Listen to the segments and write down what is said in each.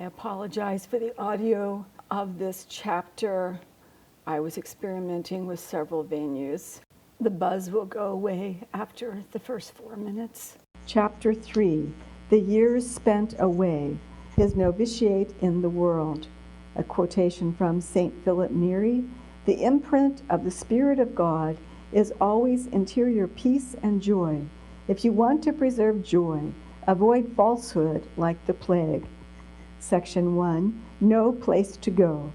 I apologize for the audio of this chapter. I was experimenting with several venues. The buzz will go away after the first 4 minutes. Chapter 3, The Years Spent Away, His Novitiate in the World. A quotation from St. Philip Neri. The imprint of the Spirit of God is always interior peace and joy. If you want to preserve joy, avoid falsehood like the plague. Section 1, No Place to Go.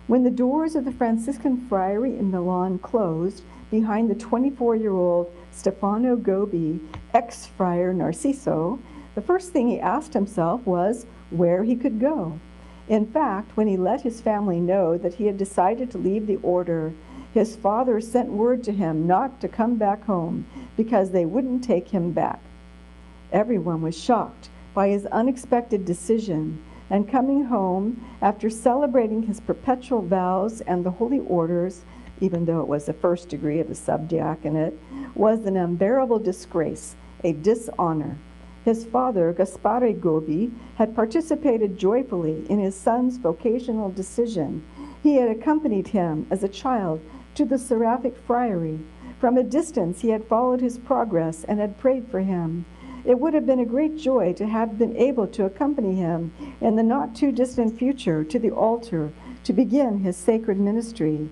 When the doors of the Franciscan friary in Milan closed behind the 24-year-old Stefano Gobbi, ex-friar Narciso, the first thing he asked himself was where he could go. In fact, when he let his family know that he had decided to leave the order, his father sent word to him not to come back home because they wouldn't take him back. Everyone was shocked by his unexpected decision, and coming home after celebrating his perpetual vows and the holy orders, even though it was the first degree of the subdiaconate, was an unbearable disgrace, a dishonor. His father, Gaspare Gobbi, had participated joyfully in his son's vocational decision. He had accompanied him as a child to the seraphic friary. From a distance he had followed his progress and had prayed for him. It would have been a great joy to have been able to accompany him in the not-too-distant future to the altar to begin his sacred ministry.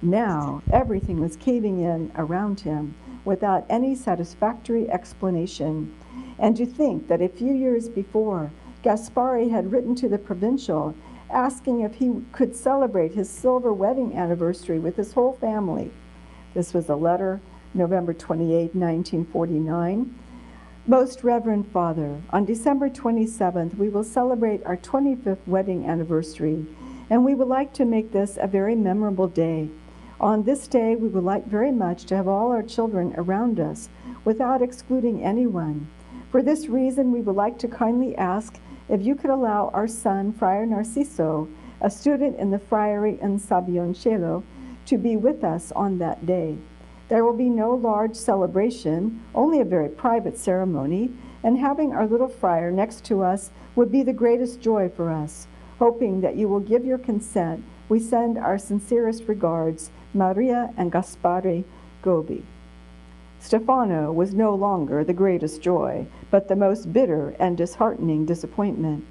Now everything was caving in around him without any satisfactory explanation. And to think that a few years before, Gaspare had written to the provincial asking if he could celebrate his silver wedding anniversary with his whole family. This was a letter, November 28, 1949. Most Reverend Father, on December 27th, we will celebrate our 25th wedding anniversary, and we would like to make this a very memorable day. On this day, we would like very much to have all our children around us, without excluding anyone. For this reason, we would like to kindly ask if you could allow our son, Friar Narciso, a student in the friary in Sabioncello, to be with us on that day. There will be no large celebration, only a very private ceremony, and having our little friar next to us would be the greatest joy for us. Hoping that you will give your consent, we send our sincerest regards, Maria and Gaspare Gobbi. Stefano was no longer the greatest joy, but the most bitter and disheartening disappointment.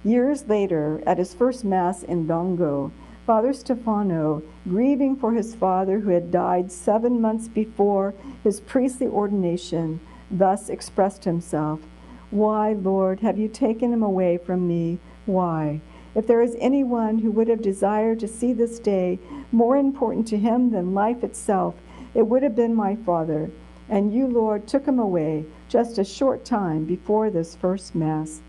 Years later, at his first Mass in Dongo, Father Stefano, grieving for his father who had died 7 months before his priestly ordination, thus expressed himself, "Why, Lord, have you taken him away from me? Why? If there is anyone who would have desired to see this day more important to him than life itself, it would have been my father. And you, Lord, took him away just a short time before this first Mass."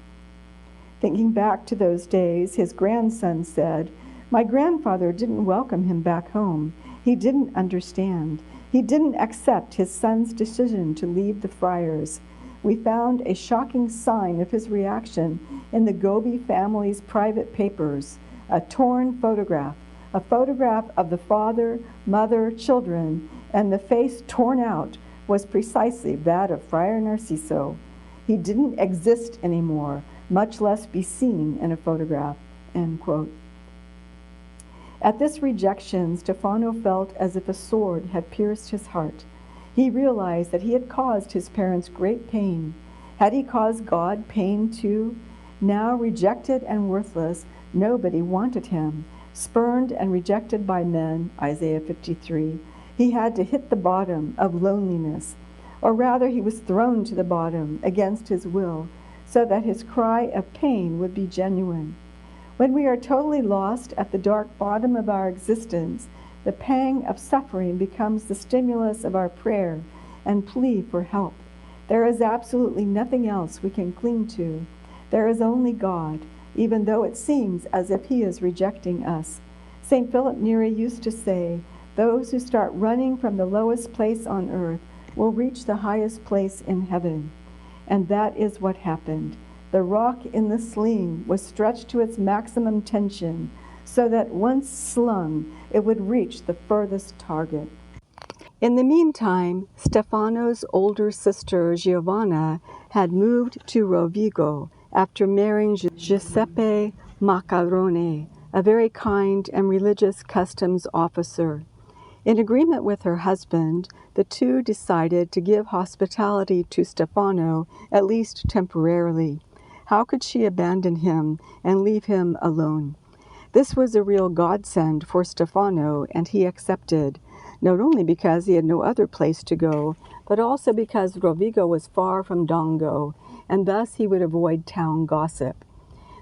Thinking back to those days, his grandson said, "My grandfather didn't welcome him back home. He didn't understand. He didn't accept his son's decision to leave the friars." We found a shocking sign of his reaction in the Gobbi family's private papers, a torn photograph, a photograph of the father, mother, children, and the face torn out was precisely that of Friar Narciso. He didn't exist anymore, much less be seen in a photograph, end quote. At this rejection, Stefano felt as if a sword had pierced his heart. He realized that he had caused his parents great pain. Had he caused God pain too? Now rejected and worthless, nobody wanted him. Spurned and rejected by men, Isaiah 53, he had to hit the bottom of loneliness. Or rather, he was thrown to the bottom against his will, so that his cry of pain would be genuine. When we are totally lost at the dark bottom of our existence, the pang of suffering becomes the stimulus of our prayer and plea for help. There is absolutely nothing else we can cling to. There is only God, even though it seems as if he is rejecting us. St. Philip Neri used to say, "Those who start running from the lowest place on earth will reach the highest place in heaven." And that is what happened. The rock in the sling was stretched to its maximum tension, so that once slung, it would reach the furthest target. In the meantime, Stefano's older sister, Giovanna, had moved to Rovigo after marrying Giuseppe Macarone, a very kind and religious customs officer. In agreement with her husband, the two decided to give hospitality to Stefano, at least temporarily. How could she abandon him and leave him alone? This was a real godsend for Stefano, and he accepted, not only because he had no other place to go, but also because Rovigo was far from Dongo, and thus he would avoid town gossip.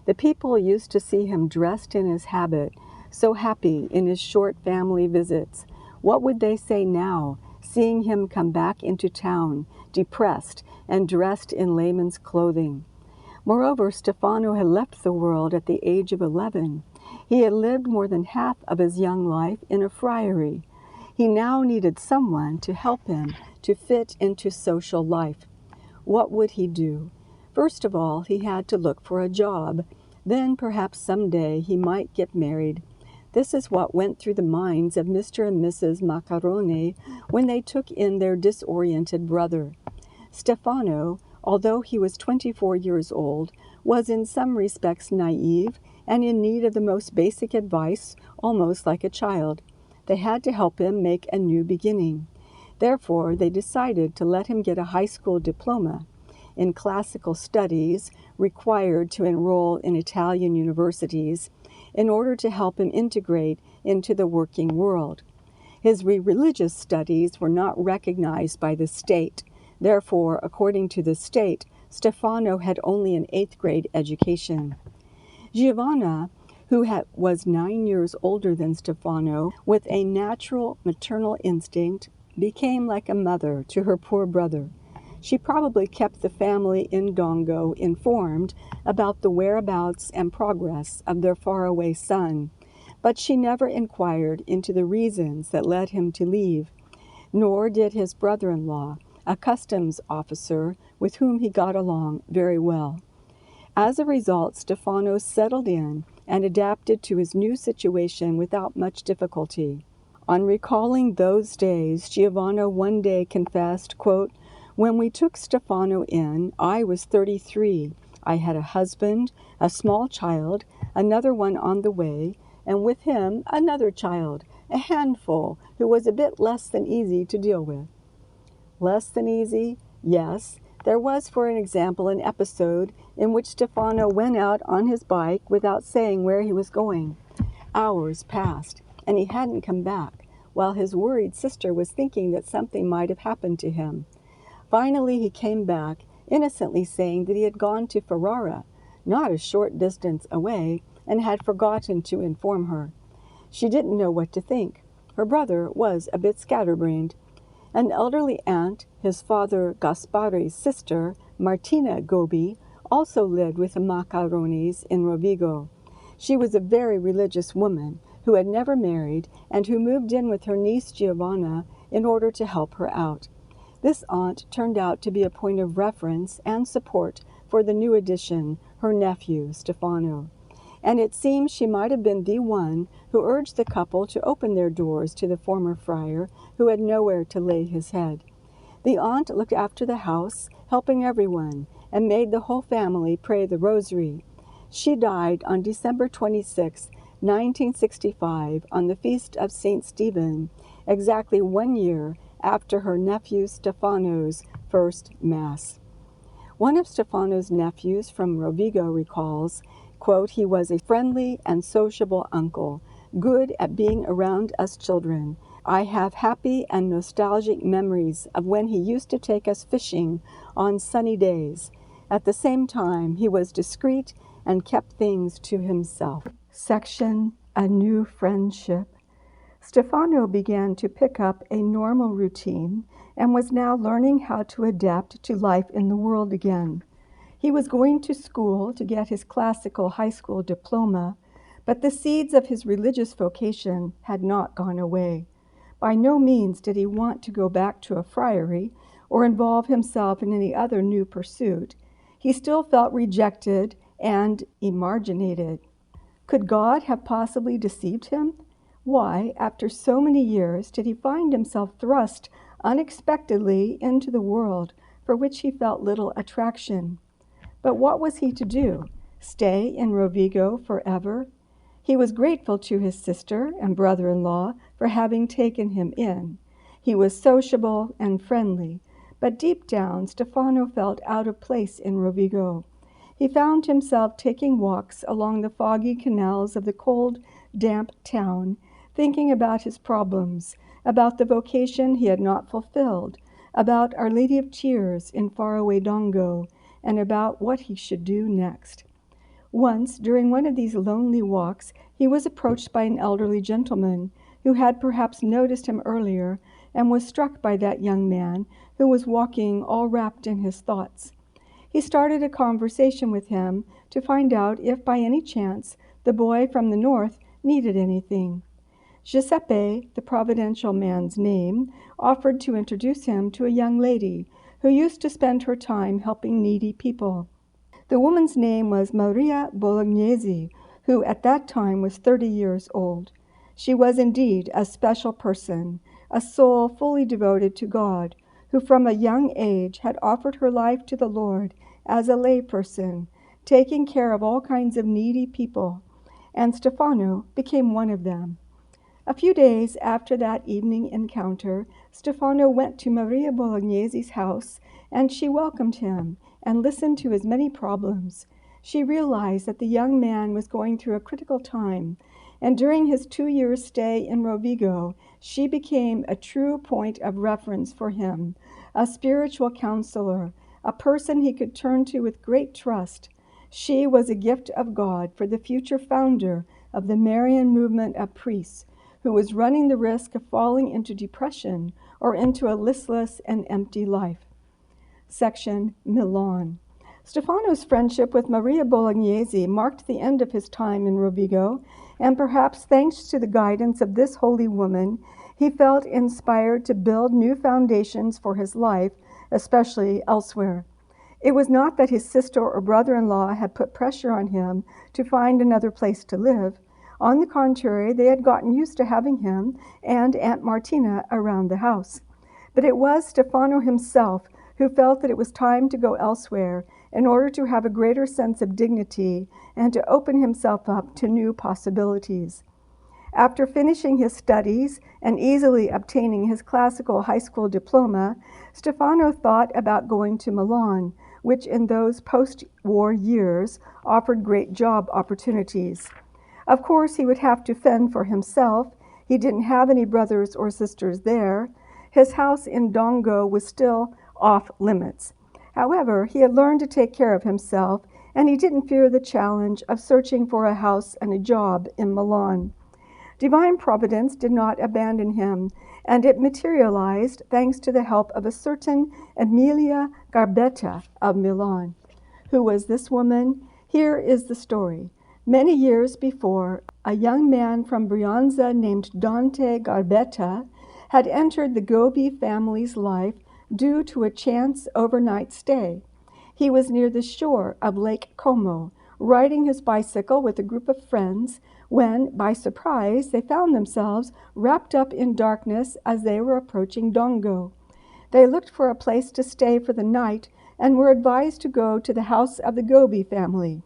The people used to see him dressed in his habit, so happy in his short family visits. What would they say now, seeing him come back into town, depressed and dressed in layman's clothing? Moreover, Stefano had left the world at the age of 11. He had lived more than half of his young life in a friary. He now needed someone to help him to fit into social life. What would he do? First of all, he had to look for a job. Then perhaps someday he might get married. This is what went through the minds of Mr. and Mrs. Macarone when they took in their disoriented brother. Stefano, although he was 24 years old, was in some respects naive and in need of the most basic advice, almost like a child. They had to help him make a new beginning. Therefore, they decided to let him get a high school diploma in classical studies required to enroll in Italian universities in order to help him integrate into the working world. His religious studies were not recognized by the state. Therefore, according to the state, Stefano had only an 8th grade education. Giovanna, who was 9 years older than Stefano, with a natural maternal instinct, became like a mother to her poor brother. She probably kept the family in Dongo informed about the whereabouts and progress of their faraway son, but she never inquired into the reasons that led him to leave, nor did his brother-in-law, a customs officer with whom he got along very well. As a result, Stefano settled in and adapted to his new situation without much difficulty. On recalling those days, Giovanna one day confessed, quote, "When we took Stefano in, I was 33. I had a husband, a small child, another one on the way, and with him another child, a handful, who was a bit less than easy to deal with." Less than easy? Yes. There was, for an example, an episode in which Stefano went out on his bike without saying where he was going. Hours passed, and he hadn't come back, while his worried sister was thinking that something might have happened to him. Finally, he came back, innocently saying that he had gone to Ferrara, not a short distance away, and had forgotten to inform her. She didn't know what to think. Her brother was a bit scatterbrained. An elderly aunt, his father Gaspari's sister, Martina Gobbi, also lived with the Macaronis in Rovigo. She was a very religious woman who had never married and who moved in with her niece Giovanna in order to help her out. This aunt turned out to be a point of reference and support for the new addition, her nephew, Stefano. And it seems she might have been the one who urged the couple to open their doors to the former friar who had nowhere to lay his head. The aunt looked after the house, helping everyone, and made the whole family pray the rosary. She died on December 26, 1965, on the feast of St. Stephen, exactly 1 year after her nephew Stefano's first Mass. One of Stefano's nephews from Rovigo recalls, quote, "He was a friendly and sociable uncle, good at being around us children. I have happy and nostalgic memories of when he used to take us fishing on sunny days. At the same time, he was discreet and kept things to himself." Section, A New Friendship. Stefano began to pick up a normal routine and was now learning how to adapt to life in the world again. He was going to school to get his classical high school diploma, but the seeds of his religious vocation had not gone away. By no means did he want to go back to a friary or involve himself in any other new pursuit. He still felt rejected and emarginated. Could God have possibly deceived him? Why, after so many years, did he find himself thrust unexpectedly into the world for which he felt little attraction? But what was he to do? stay in Rovigo forever? He was grateful to his sister and brother-in-law for having taken him in. He was sociable and friendly, but deep down Stefano felt out of place in Rovigo. He found himself taking walks along the foggy canals of the cold, damp town, thinking about his problems, about the vocation he had not fulfilled, about Our Lady of Tears in faraway Dongo, and about what he should do next. Once, during one of these lonely walks, he was approached by an elderly gentleman who had perhaps noticed him earlier and was struck by that young man who was walking all wrapped in his thoughts. He started a conversation with him to find out if by any chance the boy from the north needed anything. Giuseppe, the providential man's name, offered to introduce him to a young lady who used to spend her time helping needy people. The woman's name was Maria Bolognesi, who at that time was 30 years old. She was indeed a special person, a soul fully devoted to God, who from a young age had offered her life to the Lord as a lay person, taking care of all kinds of needy people, and Stefano became one of them. A few days after that evening encounter, Stefano went to Maria Bolognesi's house, and she welcomed him and listened to his many problems. She realized that the young man was going through a critical time, and during his 2-year stay in Rovigo, she became a true point of reference for him, a spiritual counselor, a person he could turn to with great trust. She was a gift of God for the future founder of the Marian movement of priests, who was running the risk of falling into depression or into a listless and empty life. Section Milan. Stefano's friendship with Maria Bolognesi marked the end of his time in Rovigo, and perhaps thanks to the guidance of this holy woman, he felt inspired to build new foundations for his life, especially elsewhere. It was not that his sister or brother-in-law had put pressure on him to find another place to live. On the contrary, they had gotten used to having him and Aunt Martina around the house. But it was Stefano himself who felt that it was time to go elsewhere in order to have a greater sense of dignity and to open himself up to new possibilities. After finishing his studies and easily obtaining his classical high school diploma, Stefano thought about going to Milan, which in those post-war years offered great job opportunities. Of course, he would have to fend for himself. He didn't have any brothers or sisters there. His house in Dongo was still off limits. However, he had learned to take care of himself, and he didn't fear the challenge of searching for a house and a job in Milan. Divine Providence did not abandon him, and it materialized thanks to the help of a certain Emilia Garbetta of Milan. Who was this woman? Here is the story. Many years before, a young man from Brianza named Dante Garbetta had entered the Gobbi family's life due to a chance overnight stay. He was near the shore of Lake Como, riding his bicycle with a group of friends, when, by surprise, they found themselves wrapped up in darkness as they were approaching Dongo. They looked for a place to stay for the night and were advised to go to the house of the Gobbi family.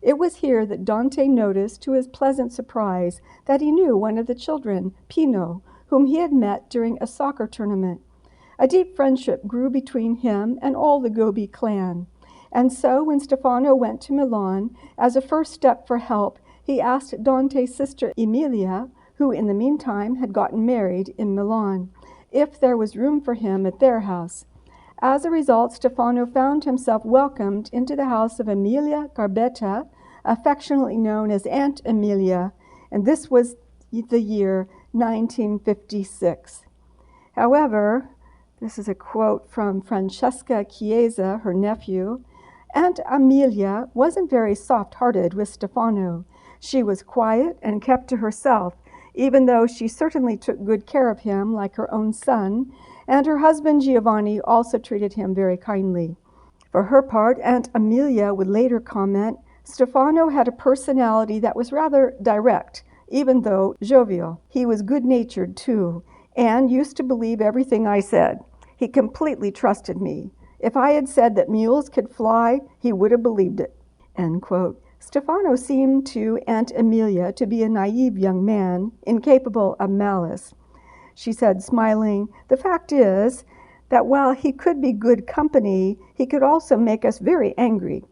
It was here that Dante noticed, to his pleasant surprise, that he knew one of the children, Pino, whom he had met during a soccer tournament. A deep friendship grew between him and all the Gobbi clan. And so when Stefano went to Milan, as a first step for help, he asked Dante's sister Emilia, who in the meantime had gotten married in Milan, if there was room for him at their house. As a result, Stefano found himself welcomed into the house of Emilia Garbetta, affectionately known as Aunt Emilia, and this was the year 1956. However, this is a quote from Francesca Chiesa, her nephew, Aunt Emilia wasn't very soft-hearted with Stefano. She was quiet and kept to herself, even though she certainly took good care of him like her own son, and her husband Giovanni also treated him very kindly. For her part, Aunt Emilia would later comment, Stefano had a personality that was rather direct, even though jovial. He was good-natured, too, and used to believe everything I said. He completely trusted me. If I had said that mules could fly, he would have believed it. End quote. Stefano seemed to Aunt Emilia to be a naive young man, incapable of malice. She said, smiling, "The fact is that while he could be good company, he could also make us very angry."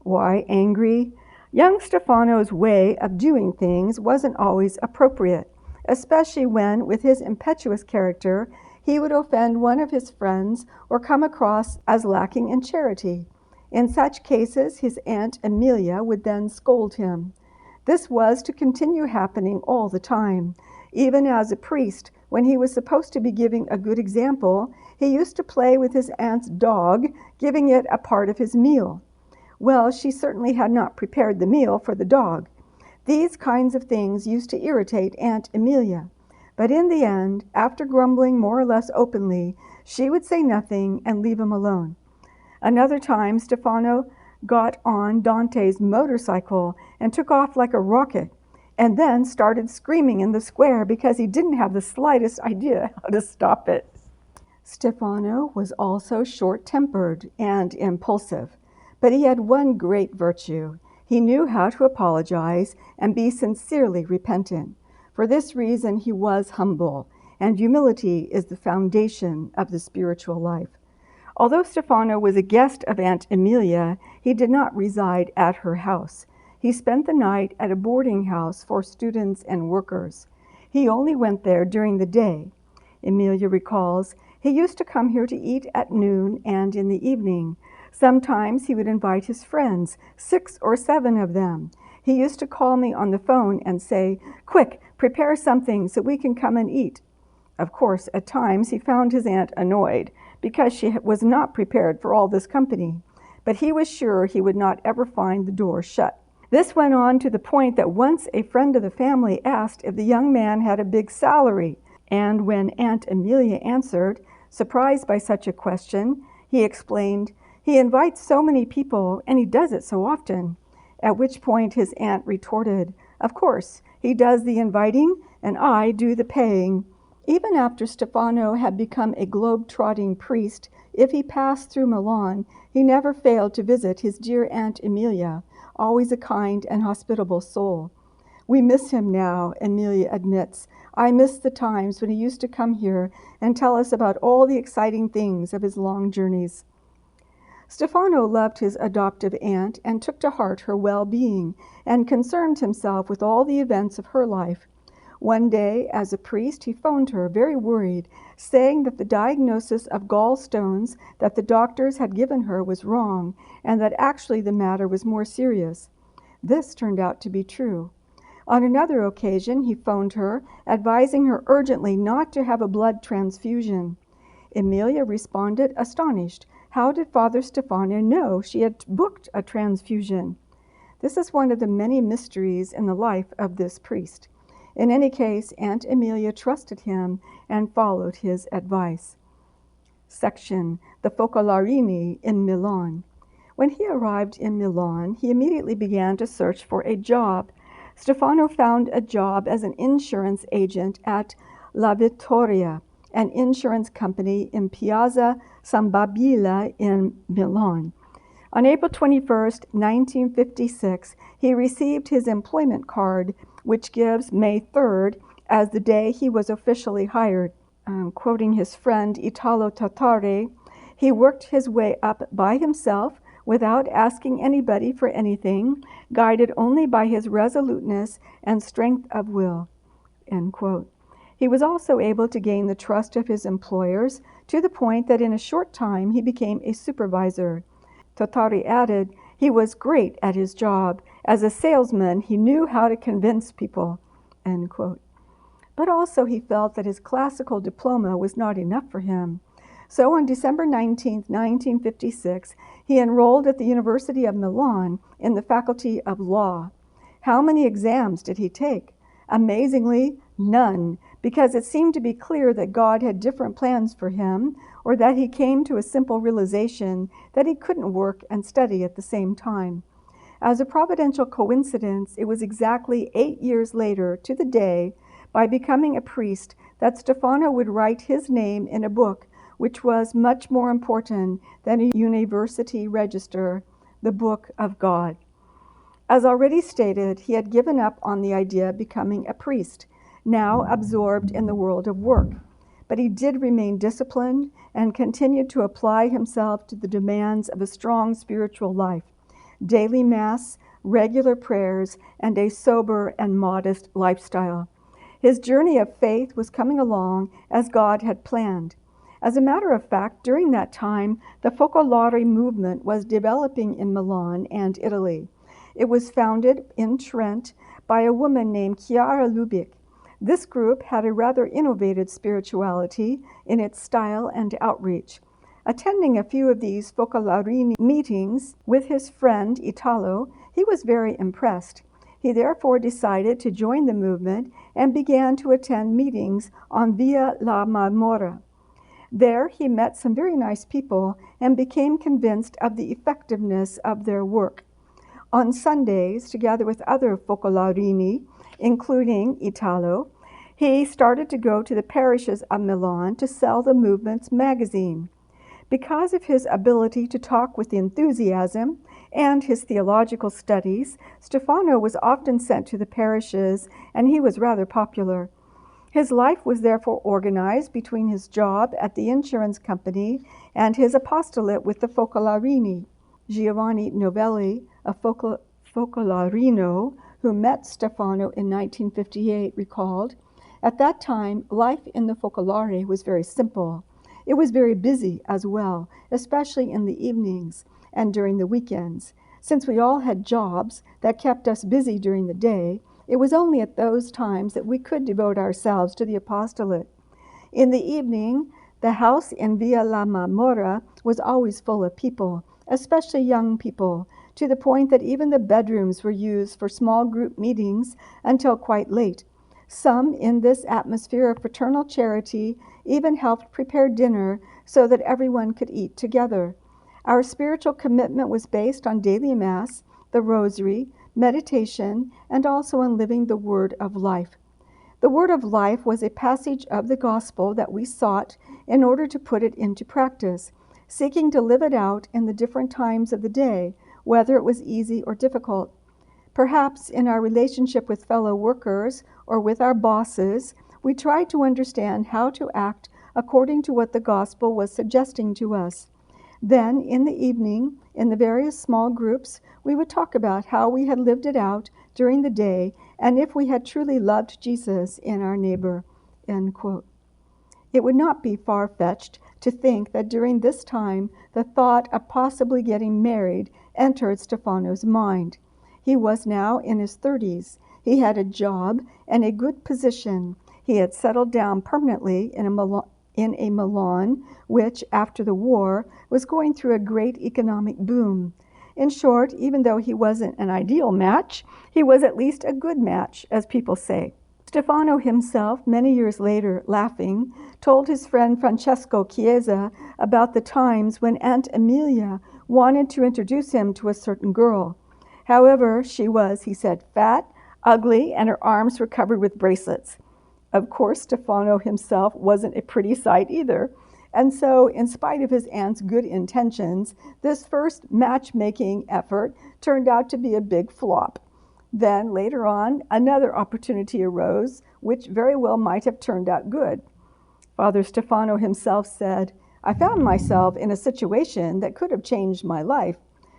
Why angry? Young Stefano's way of doing things wasn't always appropriate, especially when, with his impetuous character, he would offend one of his friends or come across as lacking in charity. In such cases, his Aunt Emilia would then scold him. This was to continue happening all the time. Even as a priest, when he was supposed to be giving a good example, he used to play with his aunt's dog, giving it a part of his meal. Well, she certainly had not prepared the meal for the dog. These kinds of things used to irritate Aunt Emilia. But in the end, after grumbling more or less openly, she would say nothing and leave him alone. Another time, Stefano got on Dante's motorcycle and took off like a rocket, and then started screaming in the square because he didn't have the slightest idea how to stop it. Stefano was also short-tempered and impulsive, but he had one great virtue. He knew how to apologize and be sincerely repentant. For this reason, he was humble, and humility is the foundation of the spiritual life. Although Stefano was a guest of Aunt Emilia, he did not reside at her house. He spent the night at a boarding house for students and workers. He only went there during the day. Emilia recalls, "He used to come here to eat at noon and in the evening. Sometimes he would invite his friends, 6 or 7 of them. He used to call me on the phone and say, 'Quick, prepare something so we can come and eat.' Of course, at times he found his aunt annoyed because she was not prepared for all this company, but he was sure he would not ever find the door shut. This went on to the point that once a friend of the family asked if the young man had a big salary, and when Aunt Emilia answered, surprised by such a question, he explained, 'He invites so many people, and he does it so often.' At which point his aunt retorted, 'Of course, he does the inviting, and I do the paying.' Even after Stefano had become a globe-trotting priest, if he passed through Milan, he never failed to visit his dear Aunt Emilia, always a kind and hospitable soul. 'We miss him now,' Emilia admits. 'I miss the times when he used to come here and tell us about all the exciting things of his long journeys.' Stefano loved his adoptive aunt and took to heart her well-being and concerned himself with all the events of her life. One day, as a priest, he phoned her, very worried, saying that the diagnosis of gallstones that the doctors had given her was wrong, and that actually the matter was more serious. This turned out to be true. On another occasion, he phoned her, advising her urgently not to have a blood transfusion. Emilia responded, astonished. How did Father Stefano know she had booked a transfusion? This is one of the many mysteries in the life of this priest. In any case, Aunt Emilia trusted him and followed his advice. Section: The Focolarini in Milan. When he arrived in Milan, he immediately began to search for a job. Stefano found a job as an insurance agent at La Vittoria, an insurance company in Piazza San Babila in Milan. On April 21, 1956, he received his employment card, which gives May 3rd as the day he was officially hired. Quoting his friend Italo Tattare, he worked his way up by himself without asking anybody for anything, guided only by his resoluteness and strength of will. End quote. He was also able to gain the trust of his employers to the point that in a short time he became a supervisor. Tattari added, he was great at his job. As a salesman, he knew how to convince people. End quote. But also he felt that his classical diploma was not enough for him. So on December 19, 1956, he enrolled at the University of Milan in the Faculty of Law. How many exams did he take? Amazingly, none, because it seemed to be clear that God had different plans for him, or that he came to a simple realization that he couldn't work and study at the same time. As a providential coincidence, it was exactly 8 years later, to the day, by becoming a priest, that Stefano would write his name in a book which was much more important than a university register, the Book of God. As already stated, he had given up on the idea of becoming a priest, now absorbed in the world of work. But he did remain disciplined and continued to apply himself to the demands of a strong spiritual life, daily mass, regular prayers, and a sober and modest lifestyle. His journey of faith was coming along as God had planned. As a matter of fact, during that time, the Focolare movement was developing in Milan and Italy. It was founded in Trent by a woman named Ch3. This group had a rather innovative spirituality in its style and outreach. Attending a few of these Focolare meetings with his friend Italo, he was very impressed. He therefore decided to join the movement and began to attend meetings on Via la Marmora. There he met some very nice people and became convinced of the effectiveness of their work. On Sundays, together with other Focolarini, including Italo, he started to go to the parishes of Milan to sell the movement's magazine. Because of his ability to talk with enthusiasm and his theological studies, Stefano was often sent to the parishes, and he was rather popular. His life was therefore organized between his job at the insurance company and his apostolate with the Focolarini. Giovanni Novelli, a Focolarino who met Stefano in 1958, recalled, "At that time, life in the Focolare was very simple. It was very busy as well, especially in the evenings and during the weekends. Since we all had jobs that kept us busy during the day, it was only at those times that we could devote ourselves to the apostolate. In the evening, the house in Via la Marmora was always full of people, especially young people, to the point that even the bedrooms were used for small group meetings until quite late. Some, in this atmosphere of fraternal charity, even helped prepare dinner so that everyone could eat together. Our spiritual commitment was based on daily mass, the rosary, meditation, and also on living the word of life. The word of life was a passage of the gospel that we sought in order to put it into practice, seeking to live it out in the different times of the day, whether it was easy or difficult. Perhaps in our relationship with fellow workers or with our bosses, we tried to understand how to act according to what the gospel was suggesting to us. Then, in the evening, in the various small groups, we would talk about how we had lived it out during the day and if we had truly loved Jesus in our neighbor." End quote. It would not be far-fetched to think that during this time the thought of possibly getting married entered Stefano's mind. He was now in his 30s. He had a job and a good position. He had settled down permanently in a Milan, which, after the war, was going through a great economic boom. In short, even though he wasn't an ideal match, he was at least a good match, as people say. Stefano himself, many years later, laughing, told his friend Francesco Chiesa about the times when Aunt Emilia wanted to introduce him to a certain girl. However, she was, he said, fat, ugly, and her arms were covered with bracelets. Of course, Stefano himself wasn't a pretty sight either, and so, in spite of his aunt's good intentions, this first matchmaking effort turned out to be a big flop. Then, later on, another opportunity arose, which very well might have turned out good. Father Stefano himself said, "I found myself in a situation that could have changed my life.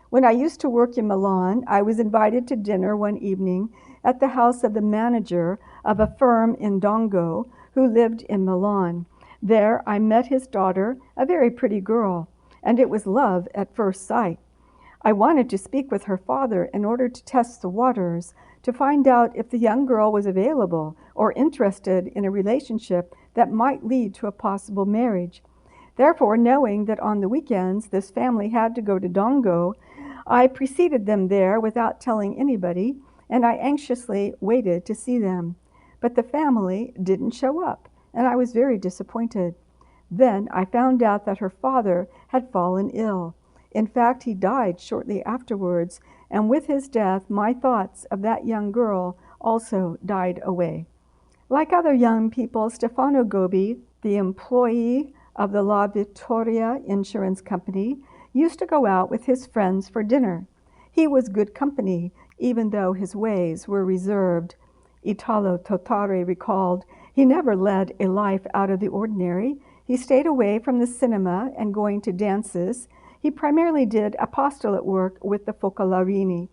When I used to work in Milan, I was invited to dinner one evening at the house of the manager of a firm in Dongo who lived in Milan. There I met his daughter, a very pretty girl, and it was love at first sight. I wanted to speak with her father in order to test the waters, to find out if the young girl was available or interested in a relationship that might lead to a possible marriage. Therefore, knowing that on the weekends this family had to go to Dongo, I preceded them there without telling anybody, and I anxiously waited to see them. But the family didn't show up, and I was very disappointed. Then I found out that her father had fallen ill. In fact, he died shortly afterwards, and with his death, my thoughts of that young girl also died away." Like other young people, Stefano Gobbi, the employee of the La Vittoria Insurance Company, used to go out with his friends for dinner. He was good company, even though his ways were reserved. Italo Totare recalled, he never led a life out of the ordinary. He stayed away from the cinema and going to dances. He primarily did apostolate work with the Focolarini.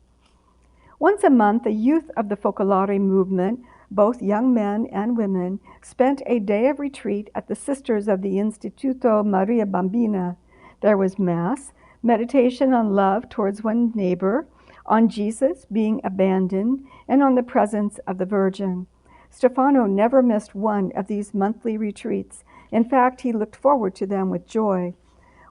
Once a month, the youth of the Focolare movement, both young men and women, spent a day of retreat at the Sisters of the Instituto Maria Bambina. There was Mass, meditation on love towards one neighbor, on Jesus being abandoned, and on the presence of the Virgin. Stefano never missed one of these monthly retreats. In fact, he looked forward to them with joy.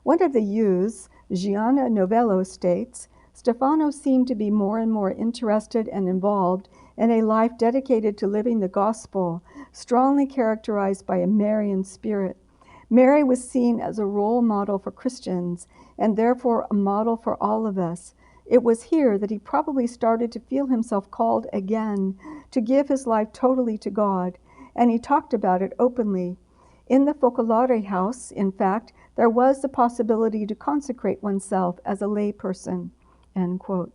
One of the youths, Gianna Novello, states, Stefano seemed to be more and more interested and involved in a life dedicated to living the gospel, strongly characterized by a Marian spirit. Mary was seen as a role model for Christians and therefore a model for all of us. It was here that he probably started to feel himself called again to give his life totally to God, and he talked about it openly. In the Focolare house, in fact, there was the possibility to consecrate oneself as a lay person. End quote.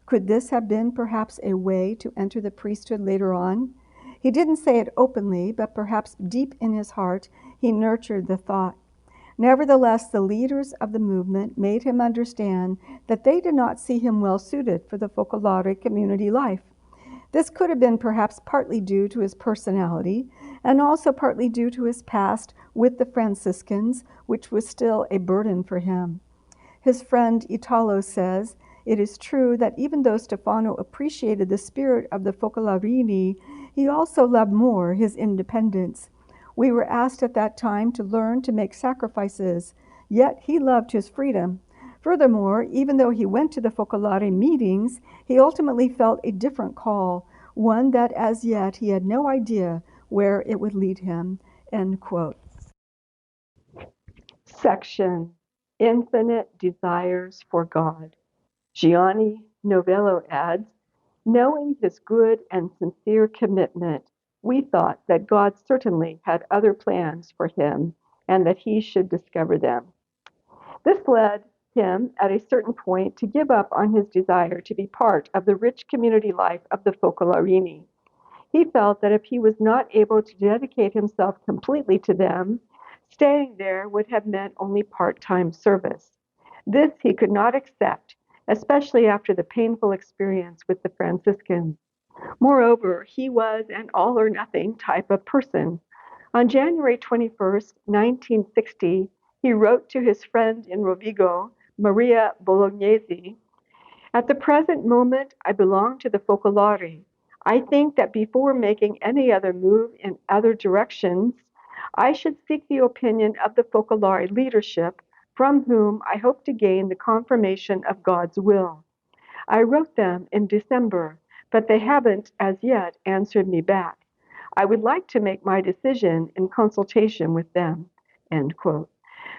Could this have been perhaps a way to enter the priesthood later on? He didn't say it openly, but perhaps deep in his heart, he nurtured the thought. Nevertheless, the leaders of the movement made him understand that they did not see him well suited for the Focolare community life. This could have been perhaps partly due to his personality, and also partly due to his past with the Franciscans, which was still a burden for him. His friend Italo says, it is true that even though Stefano appreciated the spirit of the Focolarini, he also loved more his independence. We were asked at that time to learn to make sacrifices, yet he loved his freedom. Furthermore, even though he went to the Focolare meetings, he ultimately felt a different call, one that as yet he had no idea where it would lead him. End quote. Section Infinite Desires for God. Gianni Novello adds, knowing his good and sincere commitment, we thought that God certainly had other plans for him and that he should discover them. This led him at a certain point to give up on his desire to be part of the rich community life of the Focolarini. He felt that if he was not able to dedicate himself completely to them, staying there would have meant only part-time service. This he could not accept, especially after the painful experience with the Franciscans. Moreover, he was an all-or-nothing type of person. On January 21st, 1960, he wrote to his friend in Rovigo, Maria Bolognesi, at the present moment, I belong to the Focolare. I think that before making any other move in other directions, I should seek the opinion of the Focolare leadership, from whom I hope to gain the confirmation of God's will. I wrote them in December, but they haven't as yet answered me back. I would like to make my decision in consultation with them. End quote.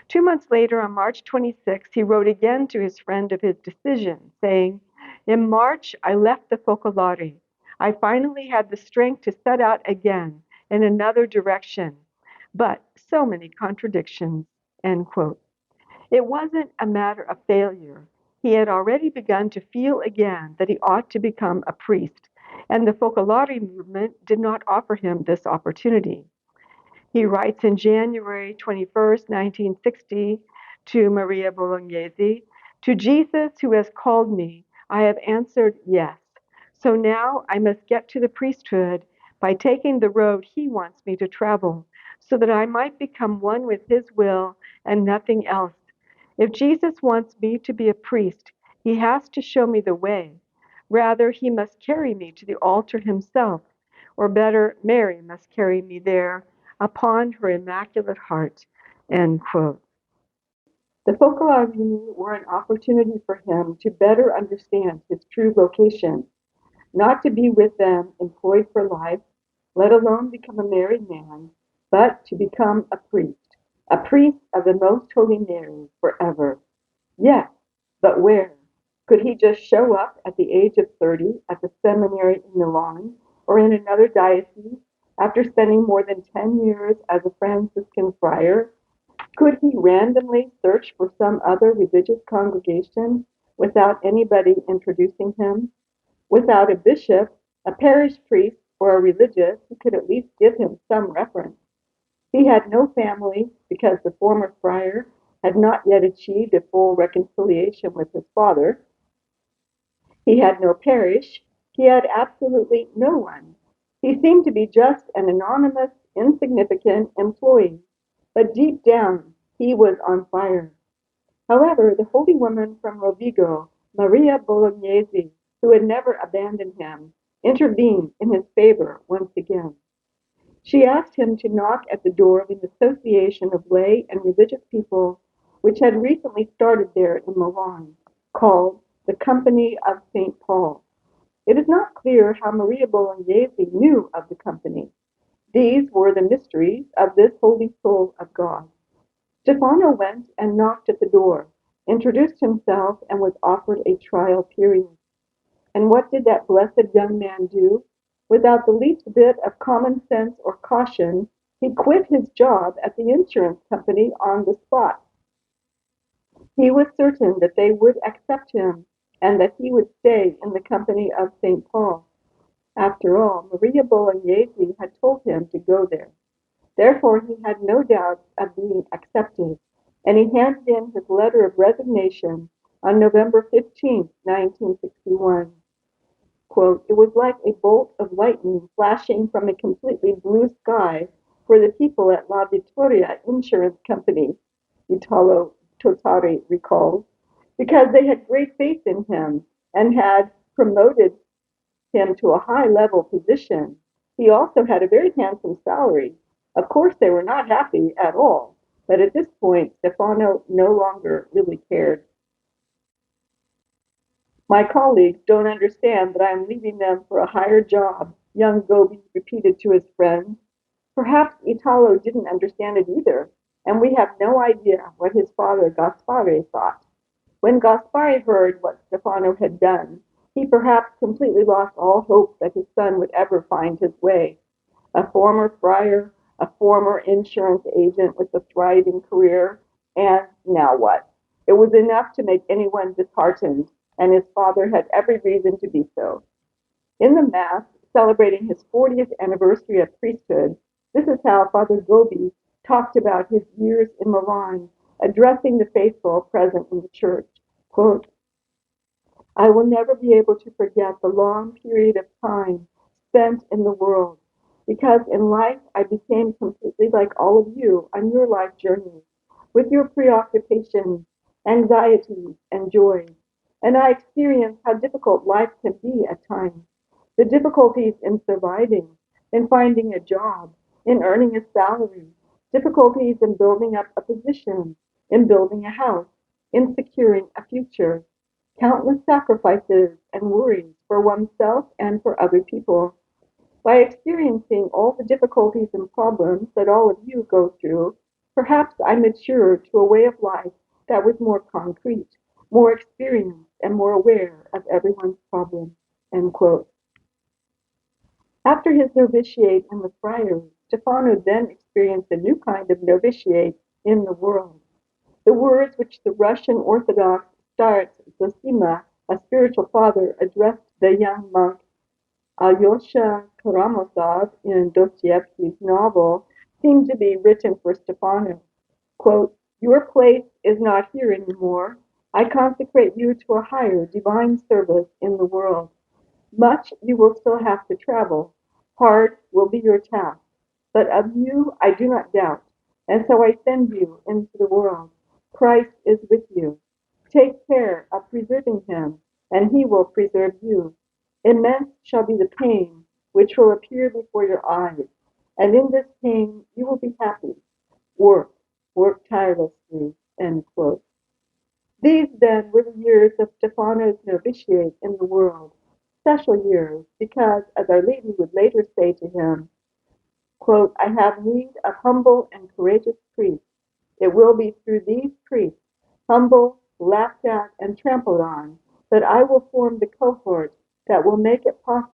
2 months later, on March 26, he wrote again to his friend of his decision, saying, in March, I left the Focolare. I finally had the strength to set out again in another direction, but so many contradictions, end quote. It wasn't a matter of failure. He had already begun to feel again that he ought to become a priest, and the Focolare movement did not offer him this opportunity. He writes in January 21st, 1960, to Maria Bolognesi, to Jesus who has called me, I have answered yes. So now I must get to the priesthood by taking the road he wants me to travel, so that I might become one with his will and nothing else. If Jesus wants me to be a priest, he has to show me the way. Rather, he must carry me to the altar himself, or better, Mary must carry me there upon her immaculate heart. End quote. The Focolarini were an opportunity for him to better understand his true vocation, not to be with them employed for life, let alone become a married man, but to become a priest of the Most Holy Mary forever. Yes, but where? Could he just show up at the age of 30 at the seminary in Milan or in another diocese after spending more than 10 years as a Franciscan friar? Could he randomly search for some other religious congregation without anybody introducing him? Without a bishop, a parish priest, or a religious who could at least give him some reference. He had no family because the former friar had not yet achieved a full reconciliation with his father. He had no parish. He had absolutely no one. He seemed to be just an anonymous, insignificant employee, but deep down he was on fire. However, the holy woman from Rovigo, Maria Bolognese, who had never abandoned him, intervened in his favor once again. She asked him to knock at the door of an association of lay and religious people which had recently started there in Milan, called the Company of St. Paul. It is not clear how Maria Bolognese knew of the company. These were the mysteries of this holy soul of God. Stefano went and knocked at the door, introduced himself, and was offered a trial period. And what did that blessed young man do? Without the least bit of common sense or caution, he quit his job at the insurance company on the spot. He was certain that they would accept him and that he would stay in the company of St. Paul. After all, Maria Bolognese had told him to go there. Therefore, he had no doubts of being accepted, and he handed in his letter of resignation on November 15, 1961. Quote, "It was like a bolt of lightning flashing from a completely blue sky for the people at La Vittoria Insurance Company," Italo Totari recalls, "because they had great faith in him and had promoted him to a high-level position. He also had a very handsome salary. Of course, they were not happy at all, but at this point, Stefano no longer really cared. My colleagues don't understand that I am leaving them for a higher job," young Gobbi repeated to his friends. Perhaps Italo didn't understand it either, and we have no idea what his father Gaspare thought. When Gaspare heard what Stefano had done, he perhaps completely lost all hope that his son would ever find his way. A former friar, a former insurance agent with a thriving career, and now what? It was enough to make anyone disheartened, and his father had every reason to be so. In the Mass, celebrating his 40th anniversary of priesthood, this is how Father Gobbi talked about his years in Milan, addressing the faithful present in the church. Quote, "I will never be able to forget the long period of time spent in the world, because in life I became completely like all of you on your life journey, with your preoccupations, anxieties, and joys, and I experienced how difficult life can be at times. The difficulties in surviving, in finding a job, in earning a salary, difficulties in building up a position, in building a house, in securing a future, countless sacrifices and worries for oneself and for other people. By experiencing all the difficulties and problems that all of you go through, perhaps I matured to a way of life that was more concrete, more experienced, and more aware of everyone's problems." End quote. After his novitiate in the friary, Stefano then experienced a new kind of novitiate in the world. The words which the Russian Orthodox starets Zosima, a spiritual father, addressed the young monk Alyosha Karamazov in Dostoevsky's novel seem to be written for Stefano. Quote, "Your place is not here anymore. I consecrate you to a higher divine service in the world. Much you will still have to travel. Hard will be your task. But of you I do not doubt, and so I send you into the world. Christ is with you. Take care of preserving him, and he will preserve you. Immense shall be the pain which will appear before your eyes, and in this pain you will be happy. Work, work tirelessly." End quote. These then were the years of Stefano's novitiate in the world. Special years, because, as Our Lady would later say to him, quote, "I have need of humble and courageous priests. It will be through these priests, humble, laughed at, and trampled on, that I will form the cohort that will make it possible